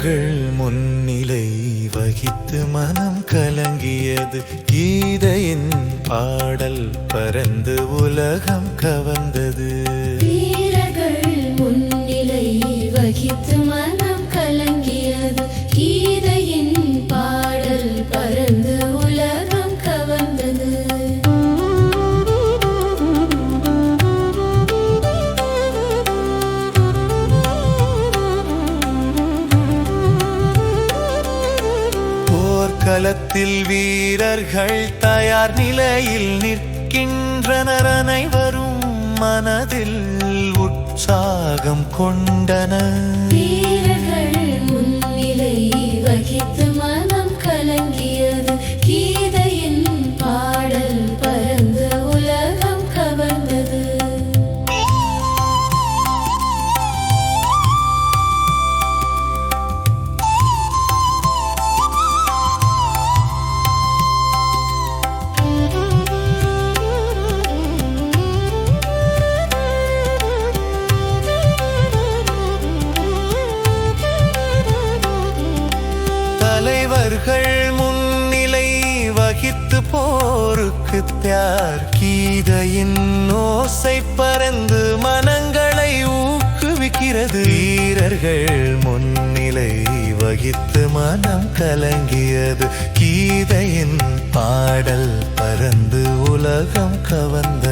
வீரர்கள் முன்னிலை வகித்து மனம் கலங்கியது. கீதையின் பாடல் பரந்து உலகம் கவர்ந்தது. வீரர்கள் முன்னிலை வகித்து மனம் கலங்கியது. கீதையின் பாடல் பரந்து உலகம் கவர்ந்தது. போர்க்களத்தில் வீரர்கள் தயார் நிலையில் நிற்கின்றனர். அனைவரும் மனதில் உற்சாகம் கொண்டனர். வீரர்கள் முன்னிலை வகித்து மனம் கலங்கியது. கீதையின் பாடல் பரந்து உலகம் கவர்ந்தது. தலைவர்கள் முன்னிலை வகித்து போருக்கு தயார். கீதையின் ஓசை பறந்து மனங்களை ஊக்குவிக்கிறது. வீரர்கள் முன்னிலை வகித்து மனம் கலங்கியது. கீதையின் பாடல் பறந்து உலகம் கவர்ந்தது.